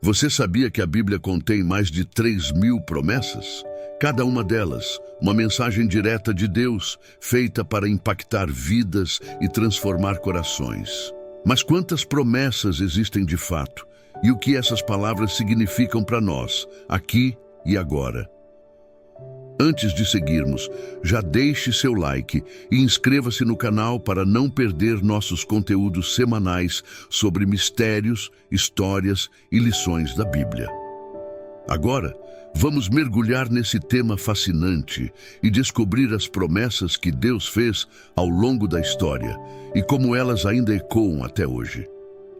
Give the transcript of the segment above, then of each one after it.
Você sabia que a Bíblia contém mais de 3.000 promessas? Cada uma delas, uma mensagem direta de Deus, feita para impactar vidas e transformar corações. Mas quantas promessas existem de fato? E o que essas palavras significam para nós, aqui e agora? Antes de seguirmos, já deixe seu like e inscreva-se no canal para não perder nossos conteúdos semanais sobre mistérios, histórias e lições da Bíblia. Agora, vamos mergulhar nesse tema fascinante e descobrir as promessas que Deus fez ao longo da história e como elas ainda ecoam até hoje.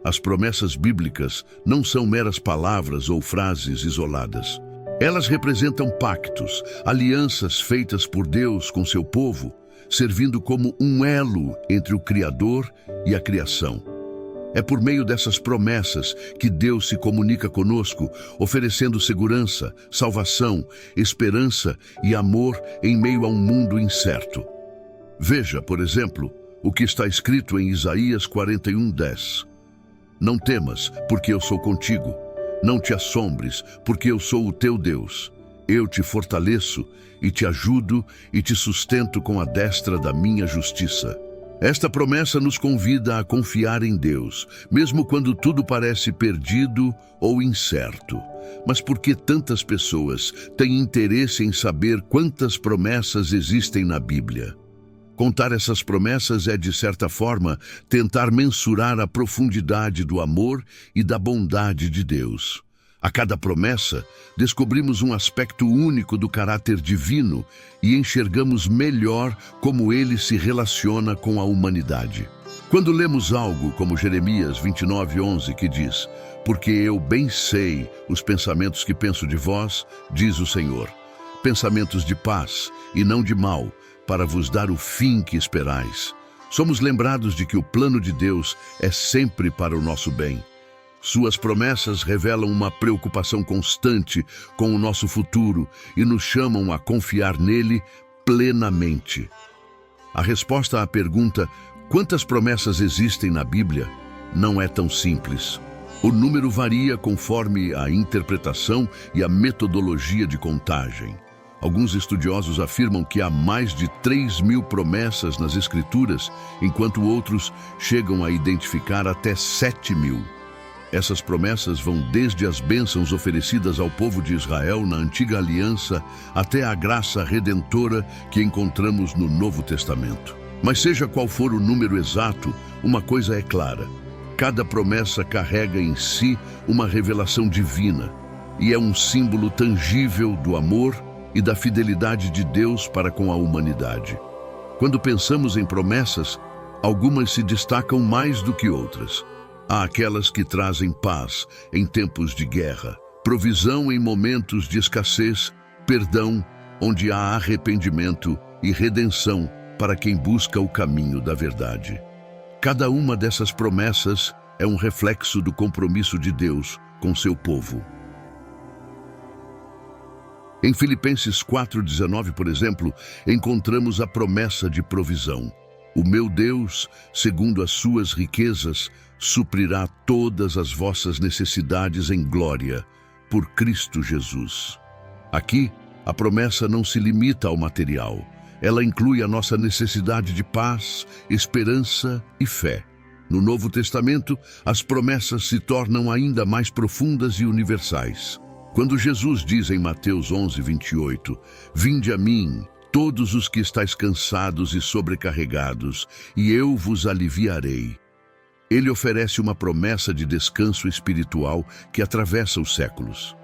As promessas bíblicas não são meras palavras ou frases isoladas. Elas representam pactos, alianças feitas por Deus com seu povo, servindo como um elo entre o Criador e a criação. É por meio dessas promessas que Deus se comunica conosco, oferecendo segurança, salvação, esperança e amor em meio a um mundo incerto. Veja, por exemplo, o que está escrito em Isaías 41:10. Não temas, porque eu sou contigo. Não te assombres, porque eu sou o teu Deus. Eu te fortaleço e te ajudo e te sustento com a destra da minha justiça. Esta promessa nos convida a confiar em Deus, mesmo quando tudo parece perdido ou incerto. Mas por que tantas pessoas têm interesse em saber quantas promessas existem na Bíblia? Contar essas promessas é, de certa forma, tentar mensurar a profundidade do amor e da bondade de Deus. A cada promessa, descobrimos um aspecto único do caráter divino e enxergamos melhor como ele se relaciona com a humanidade. Quando lemos algo como Jeremias 29:11, que diz: "Porque eu bem sei os pensamentos que penso de vós, diz o Senhor, pensamentos de paz e não de mal, para vos dar o fim que esperais." Somos lembrados de que o plano de Deus é sempre para o nosso bem. Suas promessas revelam uma preocupação constante com o nosso futuro e nos chamam a confiar nele plenamente. A resposta à pergunta, quantas promessas existem na Bíblia, não é tão simples. O número varia conforme a interpretação e a metodologia de contagem. Alguns estudiosos afirmam que há mais de 3.000 promessas nas Escrituras, enquanto outros chegam a identificar até 7.000. Essas promessas vão desde as bênçãos oferecidas ao povo de Israel na Antiga Aliança até a graça redentora que encontramos no Novo Testamento. Mas seja qual for o número exato, uma coisa é clara: cada promessa carrega em si uma revelação divina e é um símbolo tangível do amor e da fidelidade de Deus para com a humanidade. Quando pensamos em promessas, algumas se destacam mais do que outras. Há aquelas que trazem paz em tempos de guerra, provisão em momentos de escassez, perdão onde há arrependimento e redenção para quem busca o caminho da verdade. Cada uma dessas promessas é um reflexo do compromisso de Deus com seu povo. Em Filipenses 4:19, por exemplo, encontramos a promessa de provisão. O meu Deus, segundo as suas riquezas, suprirá todas as vossas necessidades em glória, por Cristo Jesus. Aqui, a promessa não se limita ao material. Ela inclui a nossa necessidade de paz, esperança e fé. No Novo Testamento, as promessas se tornam ainda mais profundas e universais. Quando Jesus diz em Mateus 11:28, "Vinde a mim, todos os que estáis cansados e sobrecarregados, e eu vos aliviarei." Ele oferece uma promessa de descanso espiritual que atravessa os séculos.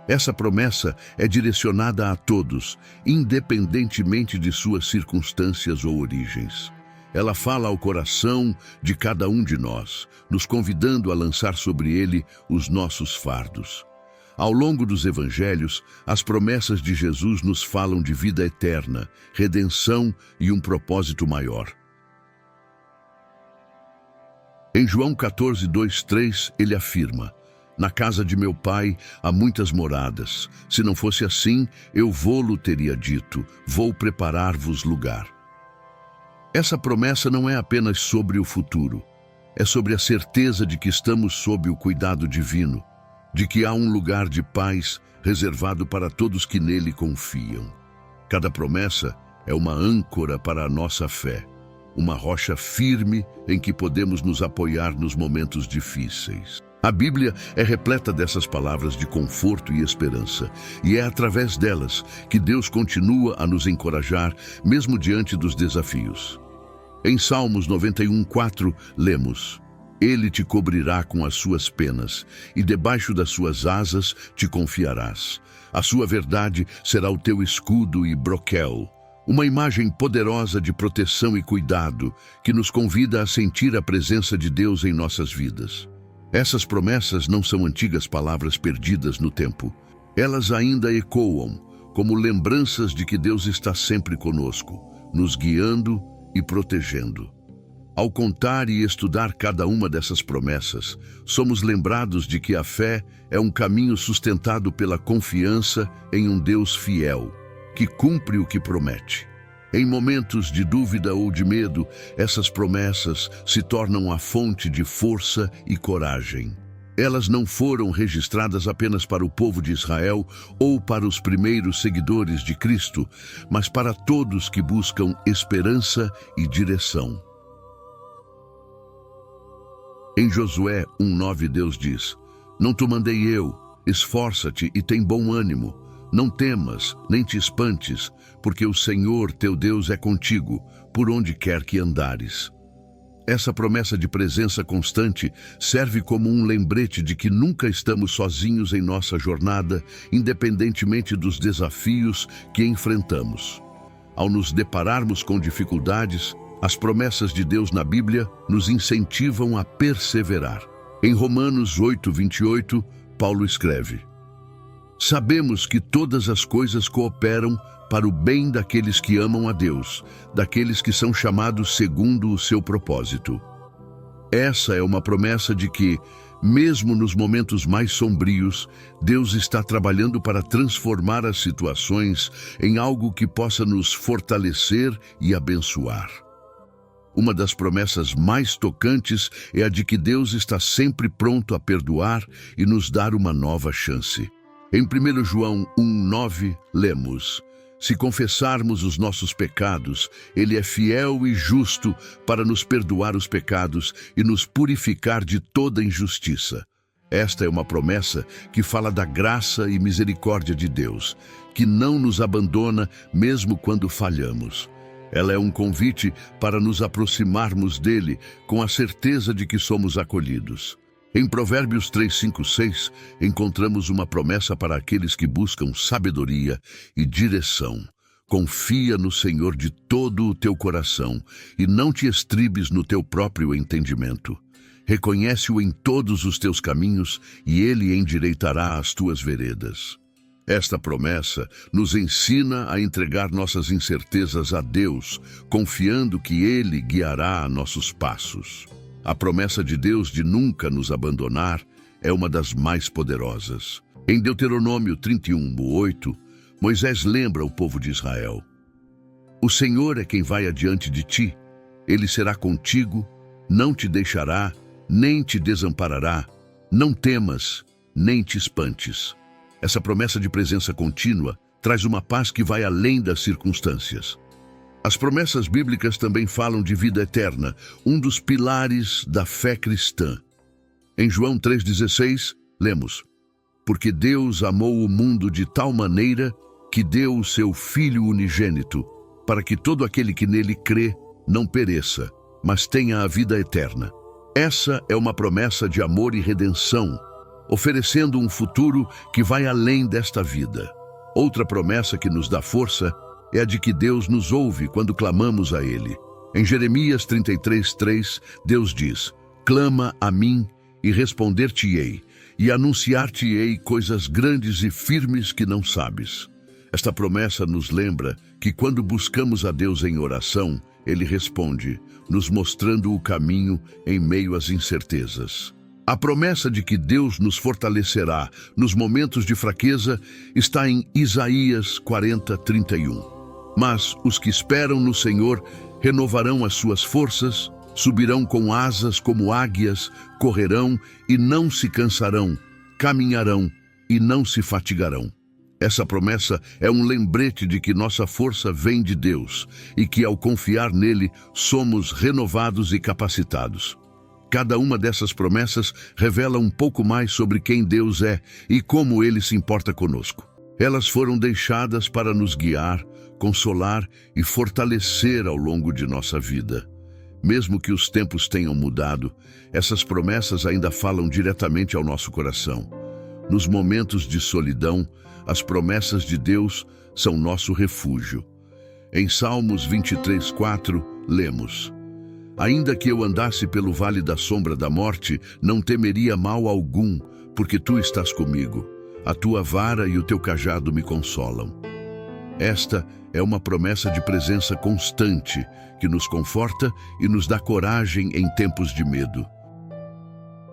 Essa promessa é direcionada a todos, independentemente de suas circunstâncias ou origens. Ela fala ao coração de cada um de nós, nos convidando a lançar sobre ele os nossos fardos. Ao longo dos evangelhos, as promessas de Jesus nos falam de vida eterna, redenção e um propósito maior. Em João 14:2-3, ele afirma: "Na casa de meu pai há muitas moradas. Se não fosse assim, eu vô-lo teria dito, vou preparar-vos lugar." Essa promessa não é apenas sobre o futuro, é sobre a certeza de que estamos sob o cuidado divino. de que há um lugar de paz reservado para todos que nele confiam. Cada promessa é uma âncora para a nossa fé, uma rocha firme em que podemos nos apoiar nos momentos difíceis. A Bíblia é repleta dessas palavras de conforto e esperança, e é através delas que Deus continua a nos encorajar, mesmo diante dos desafios. Em Salmos 91:4, lemos: Ele te cobrirá com as suas penas, e debaixo das suas asas te confiarás. A sua verdade será o teu escudo e broquel. Uma imagem poderosa de proteção e cuidado que nos convida a sentir a presença de Deus em nossas vidas. Essas promessas não são antigas palavras perdidas no tempo. Elas ainda ecoam como lembranças de que Deus está sempre conosco, nos guiando e protegendo. Ao contar e estudar cada uma dessas promessas, somos lembrados de que a fé é um caminho sustentado pela confiança em um Deus fiel, que cumpre o que promete. Em momentos de dúvida ou de medo, essas promessas se tornam a fonte de força e coragem. Elas não foram registradas apenas para o povo de Israel ou para os primeiros seguidores de Cristo, mas para todos que buscam esperança e direção. Em Josué 1:9, Deus diz: Não te mandei eu, esforça-te e tem bom ânimo. Não temas, nem te espantes, porque o Senhor teu Deus é contigo, por onde quer que andares. Essa promessa de presença constante serve como um lembrete de que nunca estamos sozinhos em nossa jornada, independentemente dos desafios que enfrentamos. Ao nos depararmos com dificuldades, as promessas de Deus na Bíblia nos incentivam a perseverar. Em Romanos 8:28, Paulo escreve: Sabemos que todas as coisas cooperam para o bem daqueles que amam a Deus, daqueles que são chamados segundo o seu propósito. Essa é uma promessa de que, mesmo nos momentos mais sombrios, Deus está trabalhando para transformar as situações em algo que possa nos fortalecer e abençoar. Uma das promessas mais tocantes é a de que Deus está sempre pronto a perdoar e nos dar uma nova chance. Em 1 João 1:9, lemos: Se confessarmos os nossos pecados, Ele é fiel e justo para nos perdoar os pecados e nos purificar de toda injustiça. Esta é uma promessa que fala da graça e misericórdia de Deus, que não nos abandona mesmo quando falhamos. Ela é um convite para nos aproximarmos dele com a certeza de que somos acolhidos. Em Provérbios 3:5-6, encontramos uma promessa para aqueles que buscam sabedoria e direção. Confia no Senhor de todo o teu coração e não te estribes no teu próprio entendimento. Reconhece-o em todos os teus caminhos e ele endireitará as tuas veredas. Esta promessa nos ensina a entregar nossas incertezas a Deus, confiando que Ele guiará nossos passos. A promessa de Deus de nunca nos abandonar é uma das mais poderosas. Em Deuteronômio 31:8, Moisés lembra o povo de Israel: O Senhor é quem vai adiante de ti, Ele será contigo, não te deixará, nem te desamparará, não temas, nem te espantes. Essa promessa de presença contínua traz uma paz que vai além das circunstâncias. As promessas bíblicas também falam de vida eterna, um dos pilares da fé cristã. Em João 3,16, lemos: Porque Deus amou o mundo de tal maneira que deu o seu Filho unigênito, para que todo aquele que nele crê não pereça, mas tenha a vida eterna. Essa é uma promessa de amor e redenção, oferecendo um futuro que vai além desta vida. Outra promessa que nos dá força é a de que Deus nos ouve quando clamamos a Ele. Em Jeremias 33:3, Deus diz: Clama a mim e responder-te-ei, e anunciar-te-ei coisas grandes e firmes que não sabes. Esta promessa nos lembra que quando buscamos a Deus em oração, Ele responde, nos mostrando o caminho em meio às incertezas. A promessa de que Deus nos fortalecerá nos momentos de fraqueza está em Isaías 40:31. Mas os que esperam no Senhor renovarão as suas forças, subirão com asas como águias, correrão e não se cansarão, caminharão e não se fatigarão. Essa promessa é um lembrete de que nossa força vem de Deus e que, ao confiar nele, somos renovados e capacitados. Cada uma dessas promessas revela um pouco mais sobre quem Deus é e como Ele se importa conosco. Elas foram deixadas para nos guiar, consolar e fortalecer ao longo de nossa vida. Mesmo que os tempos tenham mudado, essas promessas ainda falam diretamente ao nosso coração. Nos momentos de solidão, as promessas de Deus são nosso refúgio. Em Salmos 23:4, lemos: Ainda que eu andasse pelo vale da sombra da morte, não temeria mal algum, porque tu estás comigo. A tua vara e o teu cajado me consolam. Esta é uma promessa de presença constante, que nos conforta e nos dá coragem em tempos de medo.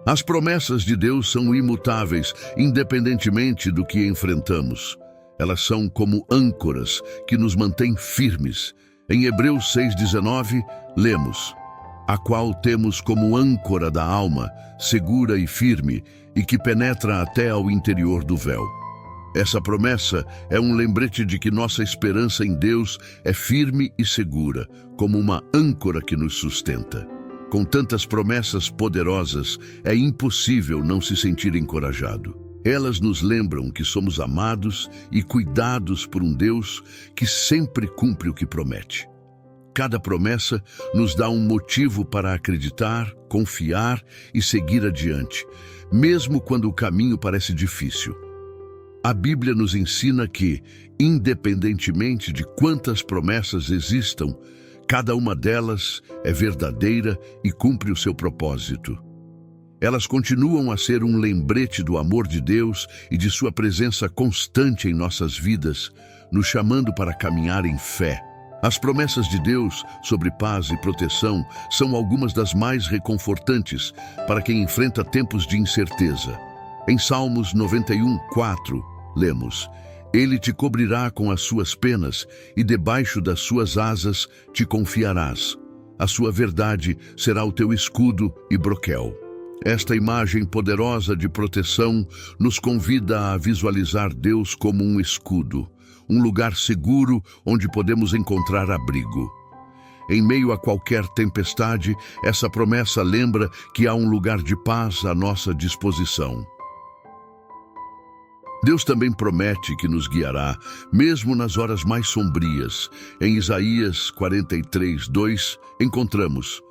As promessas de Deus são imutáveis, independentemente do que enfrentamos. Elas são como âncoras que nos mantêm firmes. Em Hebreus 6:19, lemos: a qual temos como âncora da alma, segura e firme, e que penetra até ao interior do véu. Essa promessa é um lembrete de que nossa esperança em Deus é firme e segura, como uma âncora que nos sustenta. Com tantas promessas poderosas, é impossível não se sentir encorajado. Elas nos lembram que somos amados e cuidados por um Deus que sempre cumpre o que promete. Cada promessa nos dá um motivo para acreditar, confiar e seguir adiante, mesmo quando o caminho parece difícil. A Bíblia nos ensina que, independentemente de quantas promessas existam, cada uma delas é verdadeira e cumpre o seu propósito. Elas continuam a ser um lembrete do amor de Deus e de sua presença constante em nossas vidas, nos chamando para caminhar em fé. As promessas de Deus sobre paz e proteção são algumas das mais reconfortantes para quem enfrenta tempos de incerteza. Em Salmos 91:4, lemos: Ele te cobrirá com as suas penas e debaixo das suas asas te confiarás. A sua verdade será o teu escudo e broquel. Esta imagem poderosa de proteção nos convida a visualizar Deus como um escudo, um lugar seguro onde podemos encontrar abrigo. Em meio a qualquer tempestade, essa promessa lembra que há um lugar de paz à nossa disposição. Deus também promete que nos guiará, mesmo nas horas mais sombrias. Em Isaías 43:2, encontramos: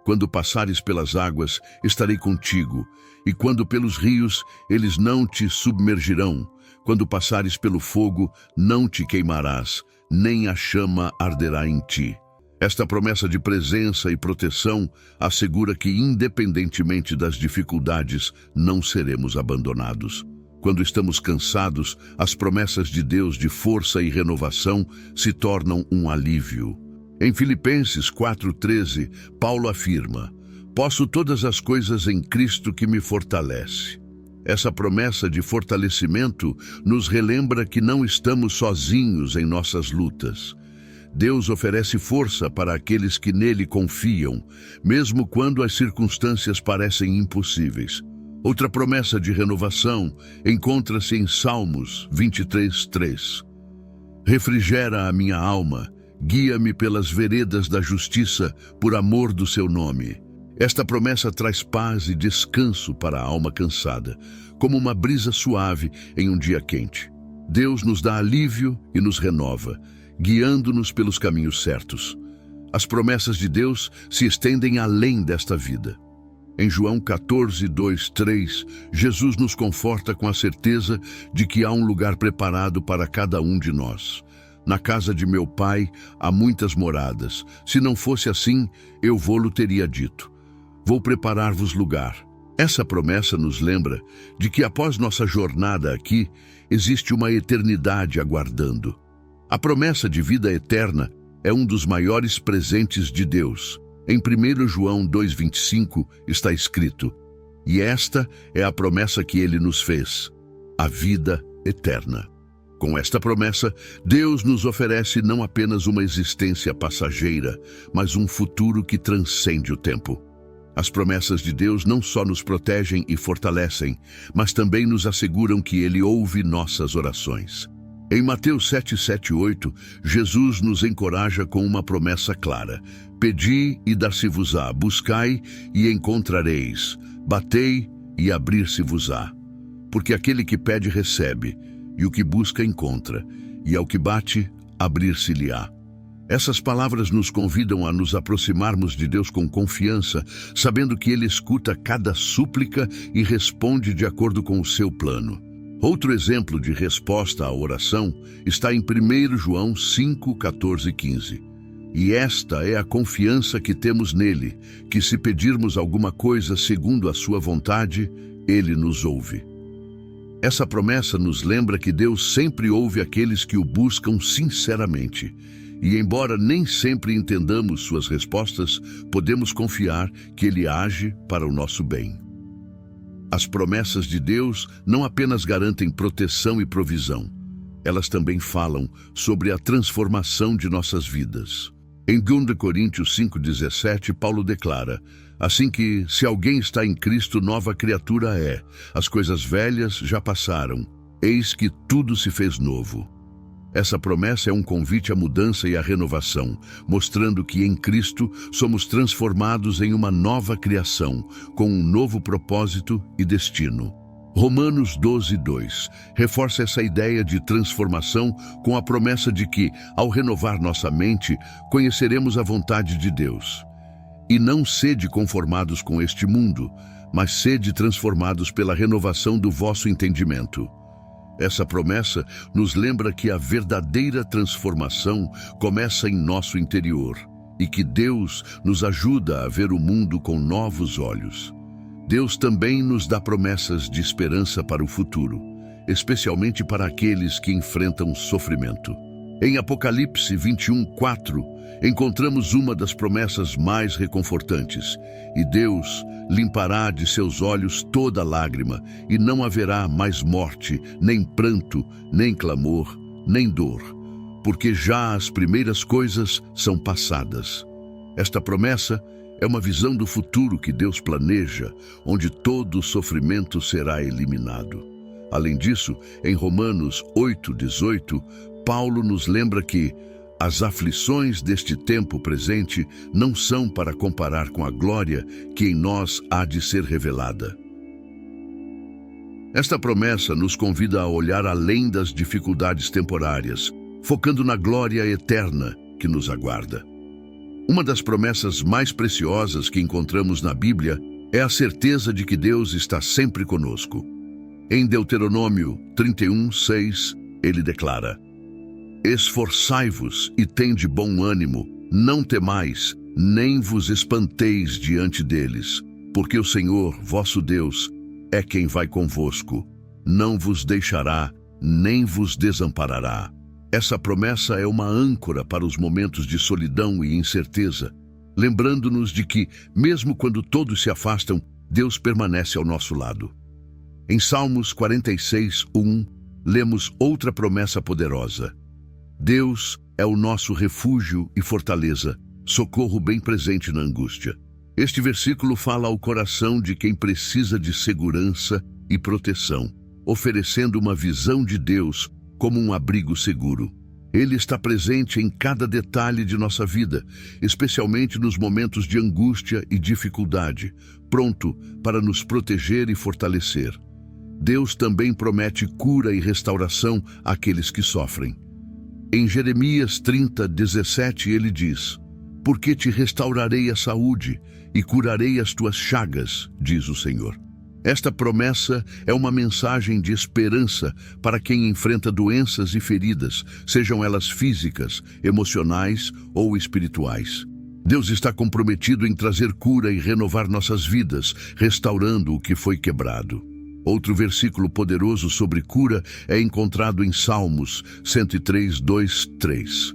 Quando passares pelas águas, estarei contigo, e quando pelos rios, eles não te submergirão. Quando passares pelo fogo, não te queimarás, nem a chama arderá em ti. Esta promessa de presença e proteção assegura que, independentemente das dificuldades, não seremos abandonados. Quando estamos cansados, as promessas de Deus de força e renovação se tornam um alívio. Em Filipenses 4:13, Paulo afirma: Posso todas as coisas em Cristo que me fortalece. Essa promessa de fortalecimento nos relembra que não estamos sozinhos em nossas lutas. Deus oferece força para aqueles que nele confiam, mesmo quando as circunstâncias parecem impossíveis. Outra promessa de renovação encontra-se em Salmos 23:3. Refrigera a minha alma, guia-me pelas veredas da justiça, por amor do seu nome. Esta promessa traz paz e descanso para a alma cansada, como uma brisa suave em um dia quente. Deus nos dá alívio e nos renova, guiando-nos pelos caminhos certos. As promessas de Deus se estendem além desta vida. Em João 14:2-3, Jesus nos conforta com a certeza de que há um lugar preparado para cada um de nós. Na casa de meu Pai há muitas moradas. Se não fosse assim, eu vou-lo teria dito. Vou preparar-vos lugar. Essa promessa nos lembra de que após nossa jornada aqui, existe uma eternidade aguardando. A promessa de vida eterna é um dos maiores presentes de Deus. Em 1 João 2:25 está escrito: E esta é a promessa que ele nos fez, a vida eterna. Com esta promessa, Deus nos oferece não apenas uma existência passageira, mas um futuro que transcende o tempo. As promessas de Deus não só nos protegem e fortalecem, mas também nos asseguram que Ele ouve nossas orações. Em Mateus 7:7-8, Jesus nos encoraja com uma promessa clara: pedi e dar-se-vos-á, buscai e encontrareis, batei e abrir-se-vos-á. Porque aquele que pede recebe, e o que busca encontra, e ao que bate, abrir-se-lhe-á. Essas palavras nos convidam a nos aproximarmos de Deus com confiança, sabendo que Ele escuta cada súplica e responde de acordo com o seu plano. Outro exemplo de resposta à oração está em 1 João 5:14-15. E esta é a confiança que temos nele, que se pedirmos alguma coisa segundo a sua vontade, Ele nos ouve. Essa promessa nos lembra que Deus sempre ouve aqueles que o buscam sinceramente. E embora nem sempre entendamos suas respostas, podemos confiar que Ele age para o nosso bem. As promessas de Deus não apenas garantem proteção e provisão, elas também falam sobre a transformação de nossas vidas. Em 2 Coríntios 5:17, Paulo declara: assim que, se alguém está em Cristo, nova criatura é. As coisas velhas já passaram, eis que tudo se fez novo. Essa promessa é um convite à mudança e à renovação, mostrando que em Cristo somos transformados em uma nova criação, com um novo propósito e destino. Romanos 12:2 reforça essa ideia de transformação com a promessa de que, ao renovar nossa mente, conheceremos a vontade de Deus. E não sede conformados com este mundo, mas sede transformados pela renovação do vosso entendimento. Essa promessa nos lembra que a verdadeira transformação começa em nosso interior e que Deus nos ajuda a ver o mundo com novos olhos. Deus também nos dá promessas de esperança para o futuro, especialmente para aqueles que enfrentam sofrimento. Em Apocalipse 21:4, encontramos uma das promessas mais reconfortantes: e Deus limpará de seus olhos toda lágrima, e não haverá mais morte, nem pranto, nem clamor, nem dor, porque já as primeiras coisas são passadas. Esta promessa é uma visão do futuro que Deus planeja, onde todo sofrimento será eliminado. Além disso, em Romanos 8:18, Paulo nos lembra que as aflições deste tempo presente não são para comparar com a glória que em nós há de ser revelada. Esta promessa nos convida a olhar além das dificuldades temporárias, focando na glória eterna que nos aguarda. Uma das promessas mais preciosas que encontramos na Bíblia é a certeza de que Deus está sempre conosco. Em Deuteronômio 31:6, ele declara: esforçai-vos e tende bom ânimo, não temais, nem vos espanteis diante deles, porque o Senhor, vosso Deus, é quem vai convosco, não vos deixará, nem vos desamparará. Essa promessa é uma âncora para os momentos de solidão e incerteza, lembrando-nos de que, mesmo quando todos se afastam, Deus permanece ao nosso lado. Em Salmos 46:1, lemos outra promessa poderosa: Deus é o nosso refúgio e fortaleza, socorro bem presente na angústia. Este versículo fala ao coração de quem precisa de segurança e proteção, oferecendo uma visão de Deus como um abrigo seguro. Ele está presente em cada detalhe de nossa vida, especialmente nos momentos de angústia e dificuldade, pronto para nos proteger e fortalecer. Deus também promete cura e restauração àqueles que sofrem. Em Jeremias 30:17 ele diz: porque te restaurarei a saúde e curarei as tuas chagas, diz o Senhor. Esta promessa é uma mensagem de esperança para quem enfrenta doenças e feridas, sejam elas físicas, emocionais ou espirituais. Deus está comprometido em trazer cura e renovar nossas vidas, restaurando o que foi quebrado. Outro versículo poderoso sobre cura é encontrado em Salmos 103:2-3.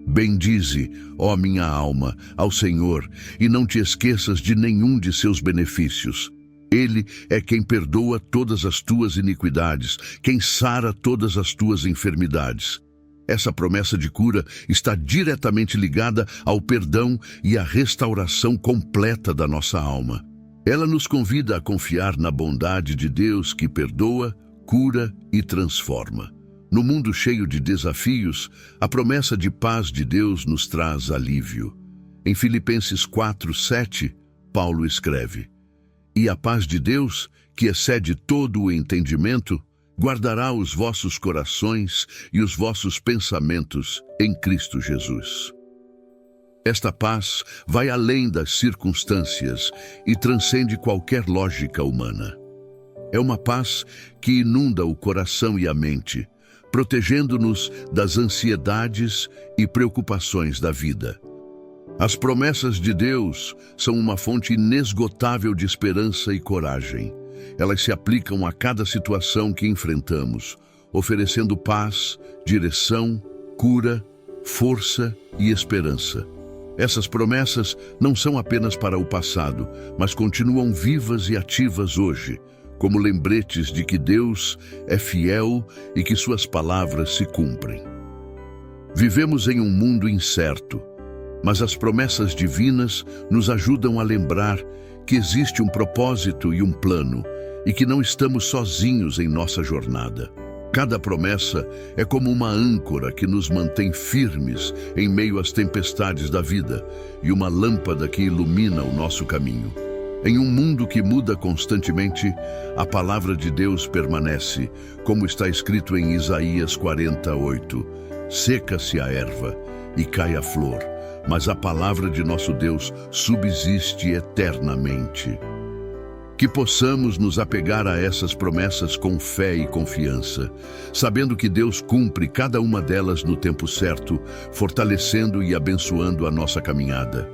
Bendize, ó minha alma, ao Senhor, e não te esqueças de nenhum de seus benefícios. Ele é quem perdoa todas as tuas iniquidades, quem sara todas as tuas enfermidades. Essa promessa de cura está diretamente ligada ao perdão e à restauração completa da nossa alma. Ela nos convida a confiar na bondade de Deus que perdoa, cura e transforma. No mundo cheio de desafios, a promessa de paz de Deus nos traz alívio. Em Filipenses 4:7, Paulo escreve: "E a paz de Deus, que excede todo o entendimento, guardará os vossos corações e os vossos pensamentos em Cristo Jesus." Esta paz vai além das circunstâncias e transcende qualquer lógica humana. É uma paz que inunda o coração e a mente, protegendo-nos das ansiedades e preocupações da vida. As promessas de Deus são uma fonte inesgotável de esperança e coragem. Elas se aplicam a cada situação que enfrentamos, oferecendo paz, direção, cura, força e esperança. Essas promessas não são apenas para o passado, mas continuam vivas e ativas hoje, como lembretes de que Deus é fiel e que suas palavras se cumprem. Vivemos em um mundo incerto, mas as promessas divinas nos ajudam a lembrar que existe um propósito e um plano, e que não estamos sozinhos em nossa jornada. Cada promessa é como uma âncora que nos mantém firmes em meio às tempestades da vida e uma lâmpada que ilumina o nosso caminho. Em um mundo que muda constantemente, a palavra de Deus permanece, como está escrito em Isaías 48. "Seca-se a erva e cai a flor, mas a palavra de nosso Deus subsiste eternamente." Que possamos nos apegar a essas promessas com fé e confiança, sabendo que Deus cumpre cada uma delas no tempo certo, fortalecendo e abençoando a nossa caminhada.